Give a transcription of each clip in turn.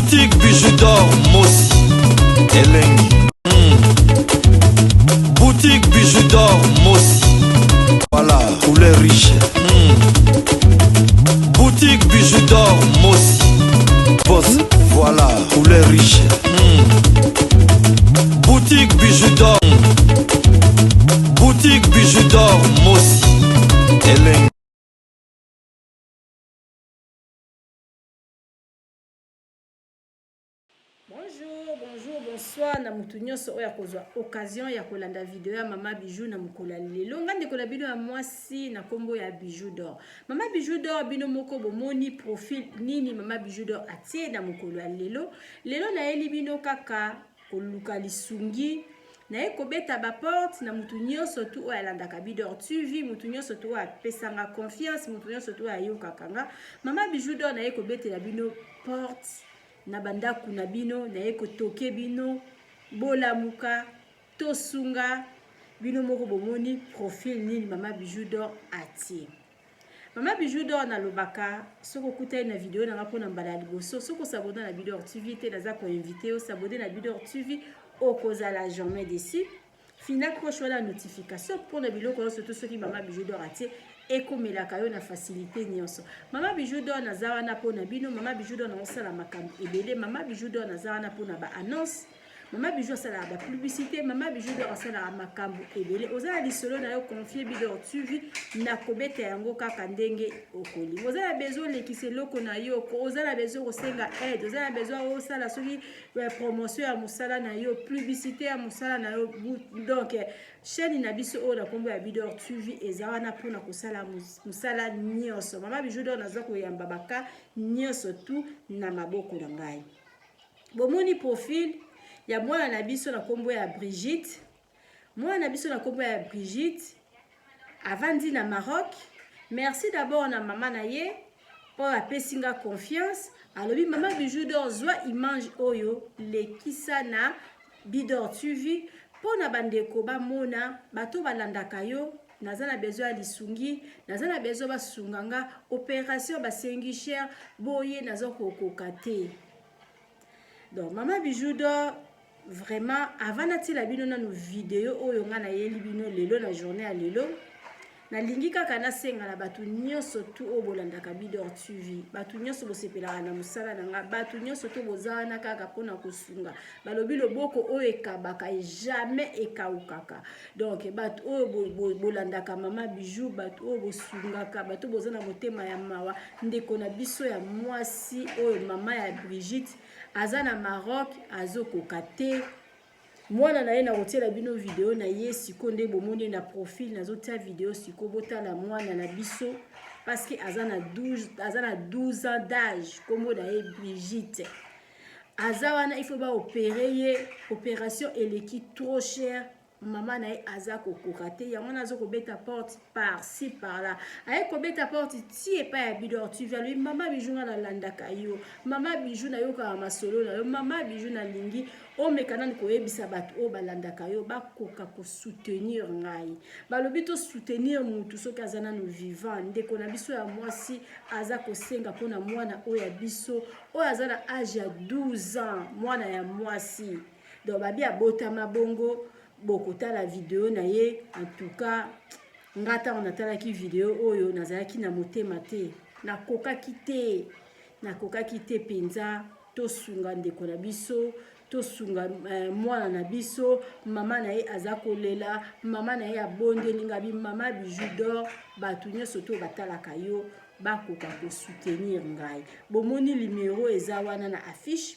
Boutique bijoux d'or Mossi Elengi. Boutique bijoux d'or Mossi. Voilà, couleur riche. Boutique bijoux d'or Mossi. Boss, voilà, couleur riche. Boutique bijoux d'or. Boutique bijoux d'or Mossi Elengi. Bonjour, bonsoir na mutu nyonso oya kozwa occasion ya kolanda video ya Mama Bijou na mukolo lelo ngande kola bino ya mwasi na kombo ya Bijou d'or. Mama Bijou d'or bino moko bomoni profil nini Mama Bijou d'or atie na mukolo lelo. Lelo na yeli bino kaka koluka lisungi na ekobeta ba porte na mutu nyonso tu oya landaka Bidor TV, mutu nyonso tu oya pesanga confiance, mutu nyonso tu oya yokakanga. Mama Bijou d'or na ekobeta la bino porte na bandaku na bino na eko toke bino bola muka tosunga bino moko bomoni profil nini Mama Bijou d'or atie. Mama Bijou d'or na lobaka soko kutai na video na ngapo na mbala liboso soko s'abonner na Bidor TV te naza ko invité o s'abonner na Bidor TV o kozala jamais déçu. Fina croche la notification pour na biloko surtout ceux qui Mama Bijou d'or atie ekomelaka yo na facilité nyonso. Mama Bijou d'or naza wana po na bino, Mama Bijou d'or na osala makambo ebele, Mama Bijou d'or naza wana po na ba annonce, Mama Bijou asala ba publicité, Mama Bijou d'or asala makambo ebele. Ozala lisolo na yo confier Bidor TV na kobeta yango kaka ndenge okoli. Ozala besoin lekise loko na yo, ozala besoin kosenga aide, ozala besoin osala soki promotion ya musala na yo, publicité ya musala na yo. Donc chaîne na biso o na kombo ya Bidor TV eza na pona kosala musala nyonso. Mama Bijou d'or naza koyamba baka nyonso tu na maboko na ngai. Bomoni profil ya mwana na biso na kombo ya Brigitte. Mwana na biso na kombo ya Brigitte avandi na Maroc. Merci d'abord na mama na ye pour apesinga confiance. Alobi Mama Bijou d'or zwa image oyo lekisa na Bidor TV pona bandeko ba mona bato balandaka yo. Naza na besoin ya lisungi, naza na besoin basunganga opération basengi cher boye naza kokoka te. Donc Mama Bijou d'or vraiment avant na tila bino na no vidéo oyo nga na yeli bino lelo na journée ya lelo na lingi kaka na senga na batu nyonso tu o bolandaka Bidor TV, batu nyonso bosepelaka na musala na nga, batu nyonso tu bozana kaka pona kosunga balobi loboko oyo ekabaka jamais ekaukaka. Donc batu oyo bolandaka Mama Bijou, batu oyo bosungaka, batu bozana motema ya mawa ndeko na biso ya mwasi oyo mama ya Brigitte aza na Maroc azokoka te. Mwana na ye na kotiela bino video na ye siko nde bomoni na profil nazotia video siko botala mwana na biso parce que aza na 12 ans d'âge kombo na ye Brigitte. Aza wana il faut ba opérer ye opération eleki trop cher. Mama na ye aza kokoka te yango nazo kobeta porte par ci par là aye kobeta porte ti epa ya Bidor TV lui Mama Bijou na landaka yo, Mama Bijou na yo ka masolo na yo, Mama Bijou na lingi o mekana ko yebisa bato o balandaka yo bakoka ko soutenir ngai balobi to soutenir mutu soki azana no vivant ndeko na biso ya mwasi aza kosenga pona mwana o ya biso o azana âge ya 12 ans mwana ya mwasi. Donc babi abotama bongo bokota la vidéo na ye en tout cas ngata on atala ki vidéo oyo nazalaki na motema te nakokaki te penza tosunga ndeko na biso tosunga mwana na biso. Mama na ye aza kolela, mama na ye abondeli ngabi Mama Bijou d'or batu nyonso to batalaka yo bakoka ko soutenir ngai. Bomoni numéro eza wana na affiche,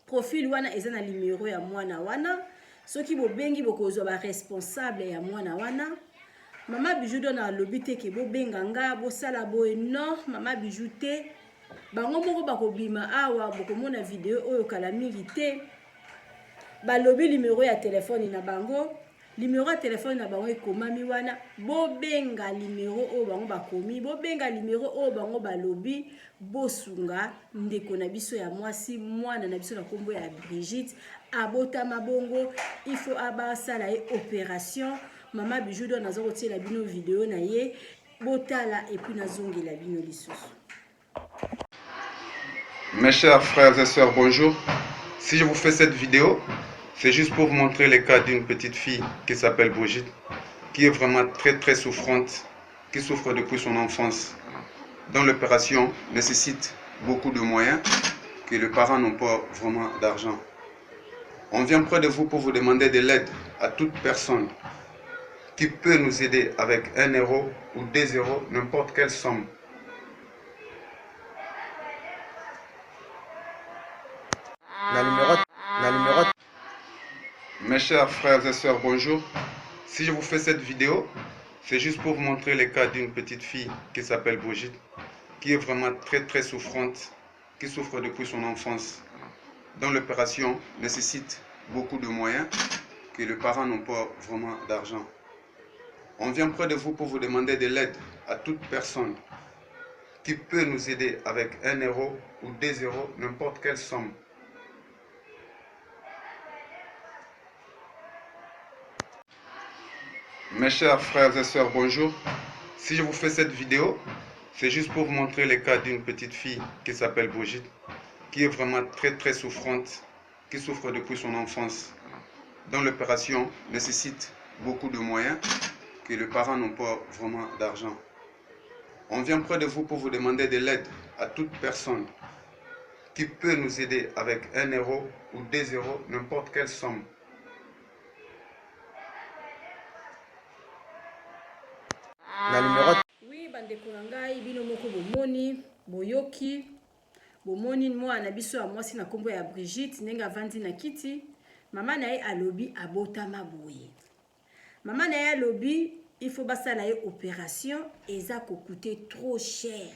profil wana eza na numéro ya mwana wana. Soki bobengi bokozwa ba responsable ya mwana wana. Mama Bijou d'or na lobi te ke bobenga nga bosala boye non Mama Bijou te. Bango moko bakobima awa bokomona video oyo kala mingi te. Balobi numéro ya téléphone na bango. Numéro ya téléphone na bango ekomami wana. Bobenga numéro oyo bango bakomi. Bobenga numéro oyo bango balobi. Bosunga ndeko na biso ya mwasi mwana na biso na kombo ya Brigitte. Abota mabongo, il faut abasala ye opération. Mama Bijou d'or nazo kotiela bino video na ye botala et puis nazongela bino lisusu. Mes chers frères et sœurs, bonjour. Si je vous fais cette vidéo, c'est juste pour vous montrer le cas d'une petite fille qui s'appelle Brigitte, qui est vraiment très souffrante, qui souffre depuis son enfance, dont l'opération nécessite beaucoup de moyens, que les parents n'ont pas vraiment d'argent. On vient près de vous pour vous demander de l'aide à toute personne qui peut nous aider avec 1 euro ou 2 euros, n'importe quelle somme. La numéro. Mes chers frères et sœurs, bonjour. Si je vous fais cette vidéo, c'est juste pour vous montrer le cas d'une petite fille qui s'appelle Brigitte, qui est vraiment très souffrante, qui souffre depuis son enfance, dont l'opération nécessite beaucoup de moyens, que les parents n'ont pas vraiment d'argent. On vient près de vous pour vous demander de l'aide à toute personne qui peut nous aider avec 1 euro ou 2 euros, n'importe quelle somme. Mes chers frères et sœurs, bonjour. Si je vous fais cette vidéo, c'est juste pour vous montrer le cas d'une petite fille qui s'appelle Brigitte, qui est vraiment très souffrante, qui souffre depuis son enfance, dont l'opération nécessite beaucoup de moyens, que les parents n'ont pas vraiment d'argent. On vient près de vous pour vous demander de l'aide à toute personne qui peut nous aider avec 1 euro ou 2 euros, n'importe quelle somme. La numéro. Oui, bandeko na ngai bino moko bomoni boyoki bomoni mwana biso ya mwasi na kombo ya Brigitte ndenge avandi na kiti. Mama na ye alobi abotama boye. Mama na ye alobi il faut basala ye opération eza kokute trop cher.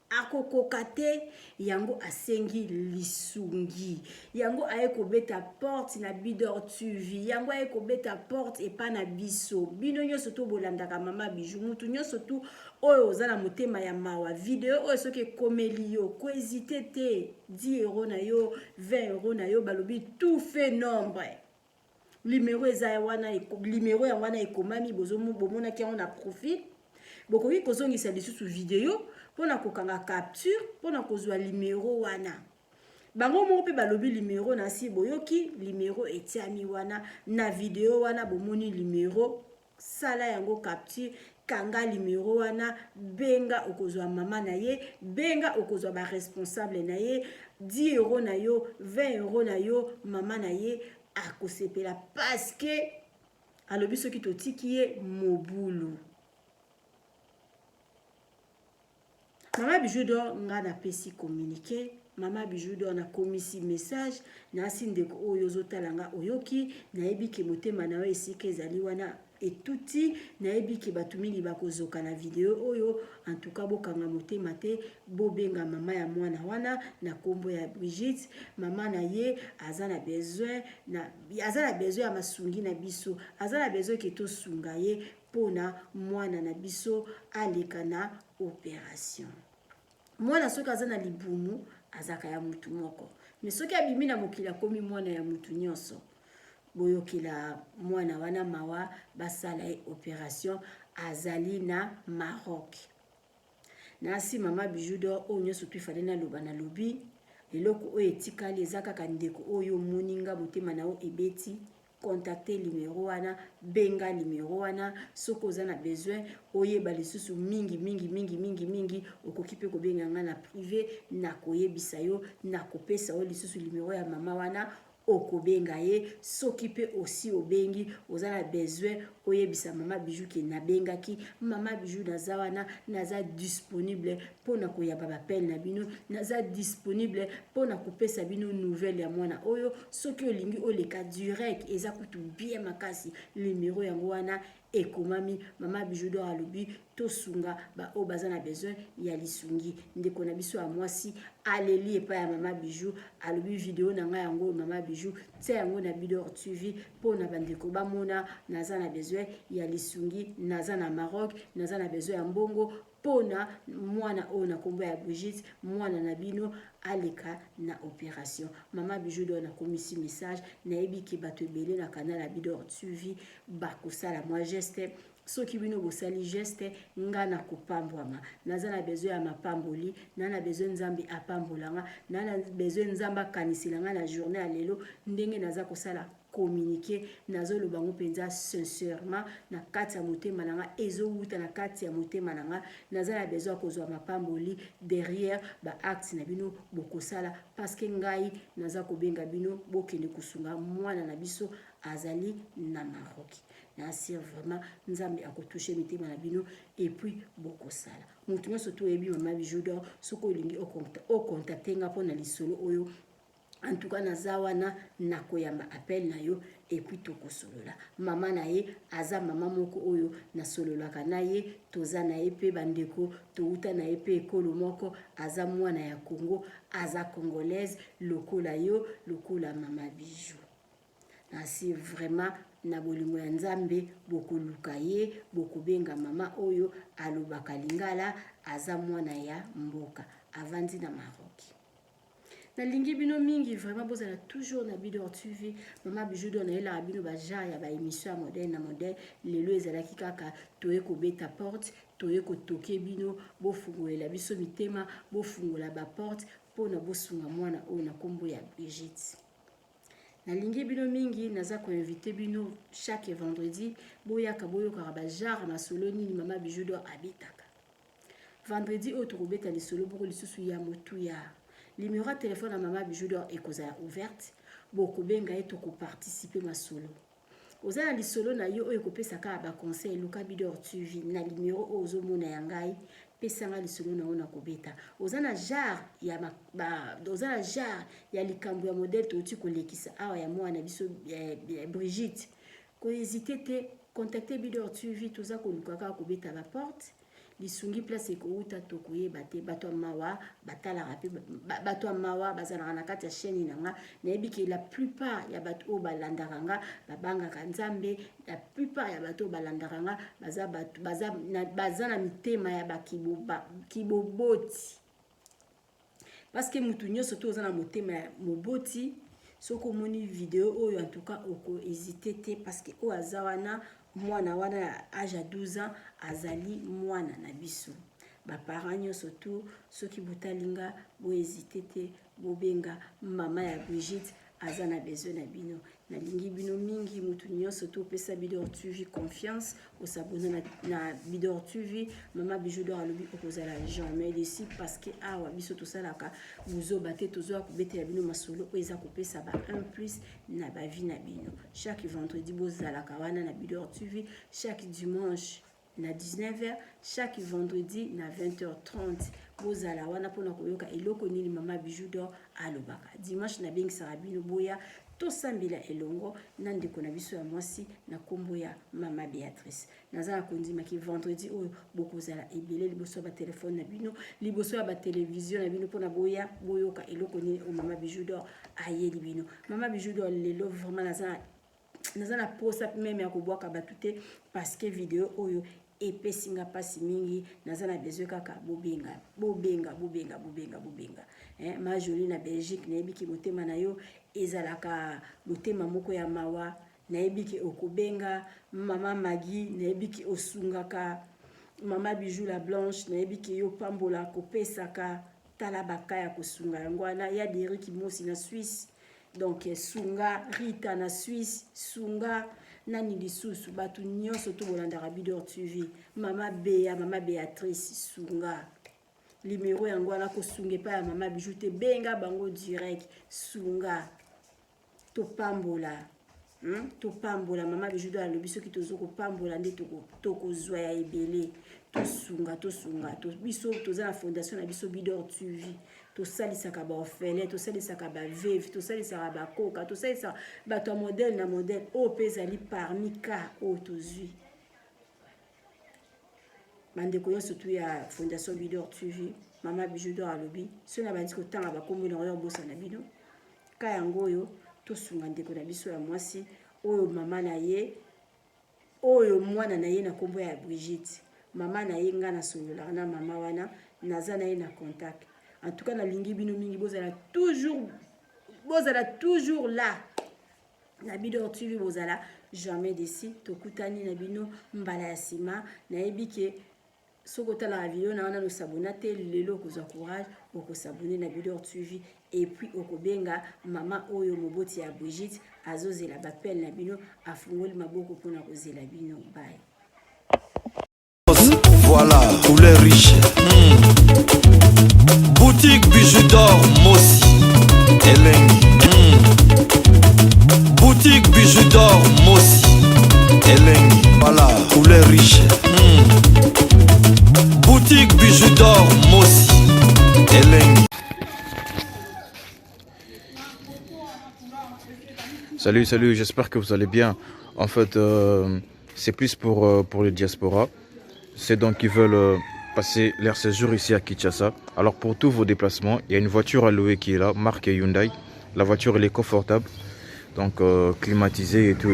Akokoka te yango asengi lisungi, yango aye kobeta porte na Bidor TV, yango aye kobeta porte epa na biso bino nyonso to bolandaka Mama Bijou, mutu nyonso tu oyo oza na motema ya mawa. Video oyo soki ekomeli yo ko hésiter te, 10 euro na yo 20 euro na yo balobi tout fait nombre. Numéro eza wana, numéro ya wana ekomami bomonaki yango na profil. Bokoki kozongisa lisusu video pona kokanga capture pona kozwa numéro wana. Bango moko pe balobi numéro na si boyoki numéro etiami wana na video wana bomoni numéro sala yango capture kanga numéro wana benga okozwa mama na ye, benga okozwa ba responsable na ye, 10 euro na yo 20 euro na yo mama na ye akosepela parce que alobi soki totiki ye mobulu. Mama Bijou d'or nga na pesi communiqué, Mama Bijou d'or na komisi message na sindeko oyo zotalanga oyoki na ebiki motema na we esika ezali wana etuti na ebiki batumili bakozoka na video oyo en tout cas bokanga motema te bobenga mama ya mwana wana na kombo ya Brigitte. Mama na ye azana besoin ya masungi na biso, azana besoin ke to sunga ye pona mwana na biso aleka na opération. Mwana soki aza na libumu azaka ya mutu moko, mais soki abimi na mokili akomi mwana ya mutu nyonso boyokila mwana wana mawa basala ye opération azali na Maroc. Nasi Mama Bijou d'or oyo nyonso tu ifale na loba na lobi eloko oyo etikali eza kaka ndeko oyo moninga motema na o ebeti. Contacter numéro wana, benga numéro wana, soko oza na besoin oyeba lisusu mingi okoki pe kobenga nga na privé na koyebisa yo na kopesa o lisusu numéro ya mama wana okobenga ye. Soki pe aussi obengi oza na besoin oyebisa Mama Bijou ke na bengaki Mama Bijou naza wana, naza disponible pona koyaba bapel na bino, naza disponible pona kopesa bino nouvelle ya mwana oyo. Soki olingi oleka direct eza kutu bien makasi numéro yango wana ekomami. Mama Bijou d'or alobi tosunga ba o baza na besoin ya lisungi. Ndeko na biso ya mwasi aleli epa ya Mama Bijou alobi video na nga yango Mama Bijou tia yango na Bidor TV pona bandeko bamona naza na besoin ya lisungi, naza na Maroc, naza na besoin ya mbongo pona mwana oyo na kombo ya Brigitte mwana na bino aleka na opération. Mama Bijou d'or na komisi message na ebiki bato ebele na canal ya Bidor TV bakosala moi geste soki bino bosali geste nga na kopambwama naza na besoin ya mapamboli na besoin nzambe apambolanga na besoin nzambe akaniselanga na journée ya lelo ndenge naza kosala communiquer nazoloba ngo mpenza sincèrement na kati ya motema nanga ezowuta na kati ya motema nanga naza na besoin ya kozwa mapamboli derrière baacte na bino bokosala parce que ngai naza kobenga bino bokende kosunga mwana na biso azali na Maroc. Nasir vraiment nzambe akotouche mitema na bino et puis bokosala mutu nyonso to yebi Mama Bijou d'Or soko olingi ocontacte nga mpona lisolo oyo en tout cas naza wana nakoyamba appel na yo et puis tokosolola mama na ye aza mama moko oyo nasololaka na ye toza na ye pe bandeko touta na ye pe ekolo moko aza mwana ya Congo aza congolaise lokola yo lokola Mama Bijou. Nasi vraiment na bolingo ya nzambe bokoluka ye bokobenga mama oyo alobaka lingala aza mwana ya mboka avandi na Maroc. Nalingi bino mingi vraiment bozala toujours na Bidor TV. Mama Bijou d'Or na ela bino ba genre ya ba émission ya modèle na modèle lelo ezalaki kaka toye ko beta porte toye ko toke bino bofungolela biso mitema bofungola ba porte pona bosunga mwana oyo na kombo ya Brigitte. Nalingi bino mingi naza ko inviter bino chaque vendredi boyaka boyoka ba genre masolo nini Mama Bijou d'Or abitaka. Vendredi oyo tokobeta lisolo boko lisusu ya motu ya numéro de téléphone à Mama Bijou d'Or est ouverte. Beaucoup benga et toko participer ma solo. Oza na solo na yo oyo kopesa ka ba conseil Luka Bidor TV na numéro ozo mona yangai pesa nga lisolo na ona kobeta. Oza na jar ya oza na jar ya likambo ya modèle to ti kolekisa awa ya mwana biso Brigitte. Ko hésiter te contacter Bidor TV toza ko luka ka kobeta ba porte. Lisungi place ekouta tokoyeba te bato mawa batala rapi bato mawa bazana na kati ya chaîne nanga nayebi ke la plupart ya bato o balandaranga babanga kanzambe la plupart ya bato balandaranga baza na mitema ya kiboboti parce que mutu nyonso to na motema ya moboti soko moni vidéo oyo en tout cas oko hésiter te parce que o azawana mwana wana ya âge à 12 ans azali mwana na biso ba parents nyonso tu soki botalinga bo hésiter te bobenga mama ya Brigitte aza na besoin na bino nalingi bino mingi mutu nyonso tu pesa Bidor TV confiance osabona na Bidor TV Mama Bijou d'Or alobi okozala jamais ici parce que awa biso tosalaka buzoba te tozoa kobetela bino masolo oyo eza kopesa ba 1+ na ba vie na bino chaque vendredi bozalaka wana na Bidor TV chaque dimanche na 19h chaque vendredi na 20h30 bozala wana pona koyoka eloko nini Mama Bijou d'Or alobaka dimanche na bengisaka bino boya tosambila elongo na ndeko na biso ya mwasi na kombo ya Mama Béatrice naza na kondima ki vendredi oyo bokozala ebele liboso ba telefone na bino liboso ya ba télévision na bino pona boya boyoka eloko nini o Mama Bijou d'Or ayeli bino Mama Bijou d'Or lelo vraiment naza na posa même ya kobwaka batute parce que vidéo oyo epesinga pasi mingi naza na besoin kaka bobenga ma jolie na Belgique nayebi ki motema na yo ezalaka motema moko ya mawa nayebi ki okobenga Mama Maggie nayebi ki osungaka Mama Bijou la Blanche nayebi ki yo pambola kopesaka tala bakaya kosunga yango wana ya Deriki Mosi na Suisse donc sunga Rita na Suisse sunga nani lisusu batu nyonso to bolandaka Bidor TV Mama Bea Mama Béatrice sunga numéro yango wana kosunge pa ya Mama Bijou te benga bango direct sunga to pambola Mama Bijou d'Or alobi soki tozoko pambola nde tokozwa ya ebele tosunga biso toza na fondation na biso Bidor TV tosalisaka ba orphelin tosalisaka ba veuve tosalisaka ba koka tosalisaka bato modèle na modèle o pezali parmi ka o tozwi bandeko nyonso tu ya fondation Bidor TV Mama Bijou d'Or alobi so na bandi kotanga bakombo na oyo bosa na bino ka yango oyo tosunga ndeko na biso ya mwasi oyo mama na ye oyo mwana na ye na kombo ya Brigitte mama na ye nga na solola na mama wana naza na ye na contact en tout cas nalingi bino mingi bozala toujours là na Bidor TV bozala jamais déçu tokutani na bino mbala ya sima nayebi ke soko tala la vidéo na no sabona te lelo ko courage oko s'abonner na vidéo suivi et puis oko benga mama oyo moboti ya Brigitte azozela bapel na bino afungoli maboko pona kozela bino bye. Voilà, couleur riche. Boutique bijoux d'or, Mossi, Elengi. Boutique bijoux d'or, Mossi, Elengi. Voilà, couleur riche. Boutique bijoux d'or, Mossi, Elengi. Salut, j'espère que vous allez bien. En fait, c'est plus pour le diaspora. C'est donc qui veulent passer leur séjour ici à Kinshasa. Alors pour tous vos déplacements, il y a une voiture à louer qui est là, marque Hyundai. La voiture elle est confortable, donc climatisée et tout.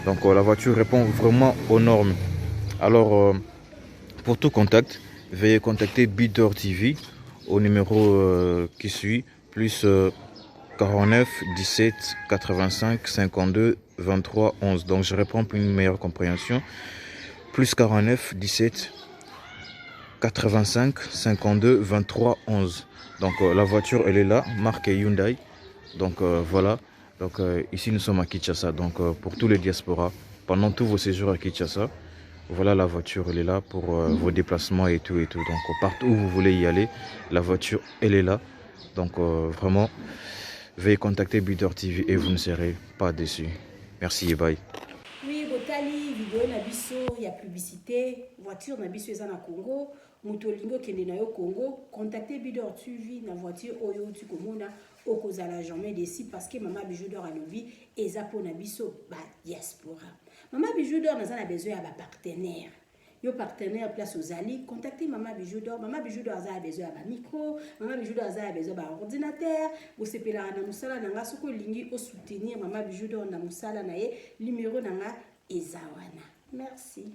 Donc la voiture répond vraiment aux normes. Alors pour tout contact, veuillez contacter Bidor TV au numéro qui suit, plus 49 17 85 52 23 11. Donc je réponds pour une meilleure compréhension. Plus 49 17 85 52 23 11. Donc la voiture elle est là, marque Hyundai. Donc voilà. Donc ici nous sommes à Kinshasa. Donc pour tous les diasporas, pendant tous vos séjours à Kinshasa, voilà la voiture elle est là pour vos déplacements et tout. Donc partout où vous voulez y aller, la voiture elle est là. Donc vraiment, veuillez contacter Bidor TV et vous ne serez pas déçus. Merci et bye. Oui, botali vidéo na biso ya publicité voiture na biso eza na Congo moto lingo kende na yo Congo contactez Bidor TV na voiture oyo tu komona okozala jamais déçu parce que Mama Bijou d'Or alobi eza po na biso ba diaspora. Mama Bijou d'Or naza na besoin ya ba partenaire. Yo partenaire place aux alliés, contactez Mama Bijou d'Or. Mama Bijou d'Or a besoin de micro, Mama Bijou d'Or a besoin d'un ordinateur. Vous sepela na musala nanga soko lingi au soutenir Mama Bijou d'Or na musala na ye numéro nanga ezawana. Merci.